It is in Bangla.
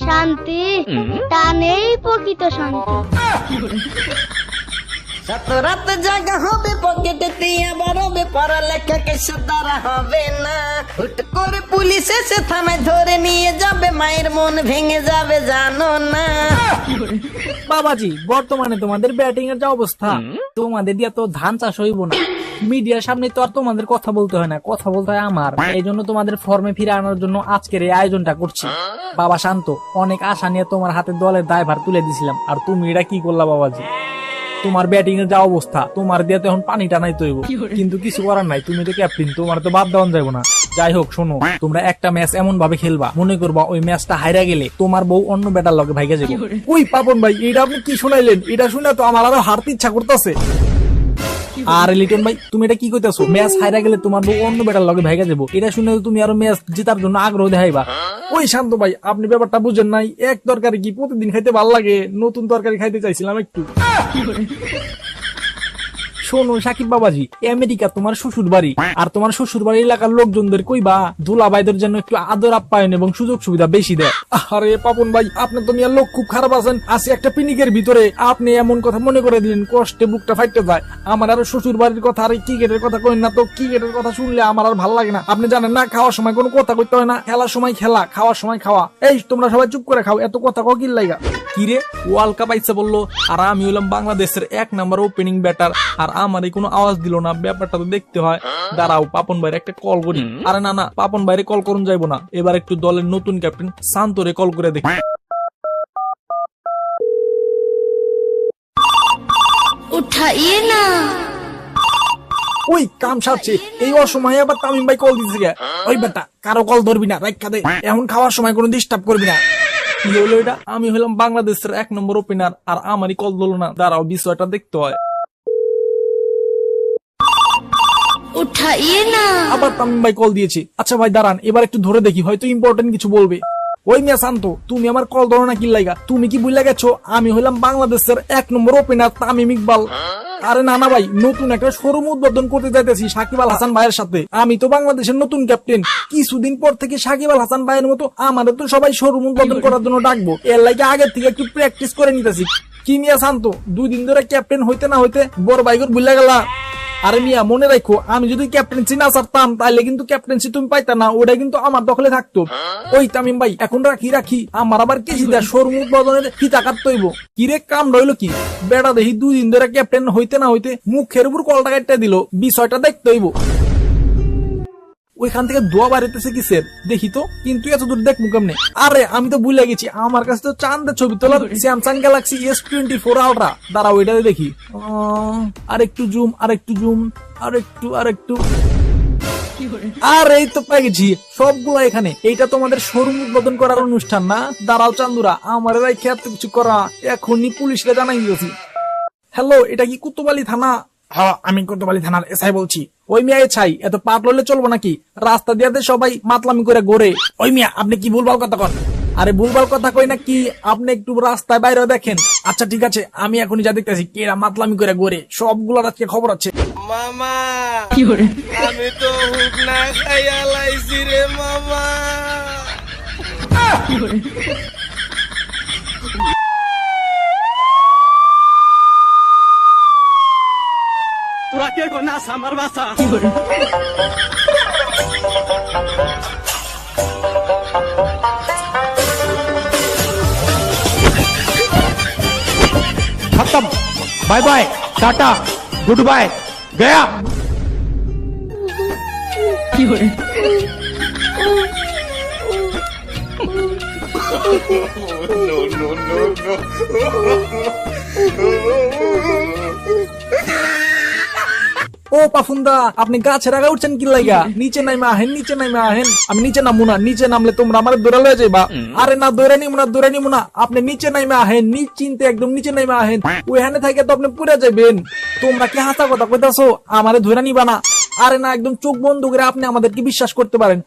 শান্তি টানেই প্রকৃত শান্তি। সাত রাত জাগা হবে পকেটে আবার হবে পড়ালেখা কিছু দ্বারা হবে না। হুট করে পুলিশ এসে থানায় ধরে নিয়ে যাবে, মায়ের মন ভেঙে যাবে জানো না। বাবাজি, বর্তমানে তোমাদের ব্যাটিং এর যা অবস্থা, তোমাদের দিয়ে তো ধান চাষ হইব না। মিডিয়ার সামনে তো আর তোমাদের কথা বলতে হয় না, কথা বলতে হয় আমার। এই জন্য তোমাদের ফর্মে ফিরে আনার জন্য আজকের এই আয়োজনটা করছি। বাবা শান্ত, অনেক আশা নিয়ে তোমার হাতে দলের দায়ভার তুলে দিছিলাম, আর তুমি এটা কি করলা বাবাজি? তোমার ব্যাটিং এর যা অবস্থা, তোমার দিয়ে তো এখন পানি টানাই তৈব, কিন্তু কিছু করার নাই, তুমি তো ক্যাপ্টেন, তোমার তো বাদ দেওয়া যাবো না। যাই হোক, শোনো, তোমরা একটা ম্যাচ এমন ভাবে খেলবা, মনে করবা ওই ম্যাচটা হাইরা গেলে তোমার বউ অন্য ব্যাটার লগে ভাইগা যাবে। ওই পাপন ভাই, এটা আপনি কি শোনাইলেন? এটা শুনে তো আমার আরো হারতে ইচ্ছা করতেছে। আর লিটন ভাই, তুমি এটা কি কইতাছো? ম্যাচ হাইরা গেলে তোমার বউ অন্য ব্যাটার লগে ভাইগা যাবো, এটা শুনে তুমি আরো ম্যাচ জেতার জন্য আগ্রহ দেখাইবা। ওই শান্ত ভাই, আপনি ব্যাপারটা বুঝেন নাই। এক তরকারি কি প্রতিদিন খাইতে ভালো লাগে? নতুন তরকারি খাইতে চাইছিলাম একটু। শোনো সাকিব বাবাজি, আমেরিকা তোমার শ্বশুর বাড়ি, আর তোমার শ্বশুর বাড়ির এলাকার লোকজনদের কইবা দুলাভাইদের জন্য একটু আদর আপ্যায়ন এবং সুযোগ সুবিধা বেশি দেয়। আরে পাপন ভাই, আপনার তো মিয়া লোক খুব খারাপ আছেন, আছে একটা পিনিকের ভিতরে, আপনি এমন কথা মনে করে দিলেন, কষ্টে বুকটা ফাইটে যায়। আমার আর শ্বশুর বাড়ির কথা আর ক্রিকেটের কথা কইন না তো, ক্রিকেটের কথা শুনলে আমার আর ভালো লাগে না। আপনি জানেন না, খাওয়ার সময় কোনো কথা কইতে হয় না, খেলার সময় খেলা, খাওয়ার সময় খাওয়া। এই তোমরা সবাই চুপ করে খাও, এত কথা কও কি লাগা? কিরে, ওয়ার্ল্ড কাপ আইছে বললো, আর আমি হলাম বাংলাদেশের 1 নাম্বার ওপেনিং ব্যাটার, আর আমার কোনো আওয়াজ দিল না। ব্যাপারটা তো দেখতে হয়। দাঁড়াও, পাপন ভাইয়ের একটা কল করি। আরে না, পাপন ভাইরে কল করুন যাইবো না, এবার একটু দলের নতুন ক্যাপ্টেন শান্তরে কল করে দেখি। উঠাইয়ে না। ওই কাম সারছে, এই অসময়ে আবার তামিম ভাই কল দিচ্ছে গে। ওই বেটা, কারো কল ধরবি না, রাখা দে, এখন খাওয়ার সময় কোনো ডিস্টার্ব করবি না। কি হলো এটা? আমি হলাম বাংলাদেশের 1 নম্বর ওপেনার, আর আমারই কল দিল না। দাঁড়াও, বিষয়টা দেখতে হয়। উঠাইয়ে না। আবার তামিম ভাই কল দিয়েছে। আচ্ছা ভাই দাঁড়ান, এবার একটু ধরে দেখি, হয়তো ইম্পর্টেন্ট কিছু বলবে। ওই মিয়া শান্ত, তুমি আমার কল ধরো না কি লাগা? তুমি কি বুঝলা গেছো আমি হলাম বাংলাদেশের 1 নম্বর ওপেনার তামিম ইকবাল? আরে না ভাই, নতুন একটা শোরুম উদ্বোধন করতে যাইতেছি সাকিব আল হাসান ভাইয়ের সাথে। আমি তো বাংলাদেশের নতুন ক্যাপ্টেন, কিছুদিন পর থেকে সাকিব আল হাসান ভাইয়ের মতো আমাদের তো সবাই শোরুম উদ্বোধন করার জন্য ডাকবো। এর লাগে আগের থেকে একটু প্র্যাকটিস করে নিতেছি। কি মিয়া শান্ত, 2 দিন ধরে ক্যাপ্টেন হইতে না হইতে বড় ভাইগর ভুলে গেলা? আরে মিয়া, মনে রাখো, আমি যদি ক্যাপ্টেন্সি না ছাড়তাম তাহলে কিন্তু ক্যাপ্টেন্সি তুমি পাইতা না, ওটা কিন্তু আমার দখলে থাকতো। ওই তামিম ভাই, এখন রাখি, আমার আবার কেজি দেয় শোরুম উদ্বোধনের ফিতা কাটতে হইব। কিরে, কাম রইল কি? বেড়া দেখি 2 দিন ধরে ক্যাপ্টেন হইতে না হইতে মুখের উপর কলটা কাটতে দিল, বিষয়টা দেখতে হইব। ওইখান থেকে দোয়া বাড়িতেছে কিসের দেখি তো, কিন্তু এত দূর দেখ মুকামনে। আরে আমি তো ভুলে গেছি, আমার কাছে তো চাঁদের ছবি তোলার স্যামসাং গ্যালাক্সি S24 আলট্রা। দাঁড়াও, ওইটাতে দেখি। আরেকটু জুম, আরেকটু। আর এই তো পেয়ে গেছি সবগুলো এখানে। এইটা তোমাদের শোরুম উদ্বোধন করার অনুষ্ঠান না? দাঁড়াও চান্দুরা, আমার এত কিছু করা, এখনই পুলিশকে জানাই দিয়েছি। হ্যালো, এটা কি কুতুবালি থানা? হ্যাঁ, আমি কুতুবালি থানার এসআই বলছি। ওই মিয়া ছাই, এত পাট লইলে চলবো নাকি? রাস্তা দিয়ে সবাই মাতলামি করে ঘোরে। ওই মিয়া, আপনি কি ভুলভাল কথা কন? আরে ভুলভাল কথা কই না কি, আপনি একটু রাস্তায় বাইরে দেখেন। আচ্ছা ঠিক আছে, আমি এখনই যা দেখতেছি কেরা মাতলামি করে ঘোরে, সবগুলোর আজকে খবর আছে। মামা, আমি তো হুক না খাইয়া লাইছি রে মামা। তোরা কে গো নাস আমার বাসা? खत्म, bye bye, tata, good bye, गया। ও পাফুন্দা, আপনি গাছের আগা উঠছেন কি লাগা? নিচে নাইমা আহেন। আমি নিচে নামবো না, নিচে নামলে তোমরা আমার দৌড়া লয়ে যাইবা। আরে না, দৌড়া নিমু না, আপনি নিচে নাইমা আহেন, চিনতে একদম নিচে নাইমা আহেন। ওইখানে থাকে তো আপনি পুরা যাবেন। তোমরা কি হাসা কথা কইতাছো? আমারে ধরে নিবা না? আরে না, একদম চোখ বন্ধ করে আপনি আমাদেরকে বিশ্বাস করতে পারেন।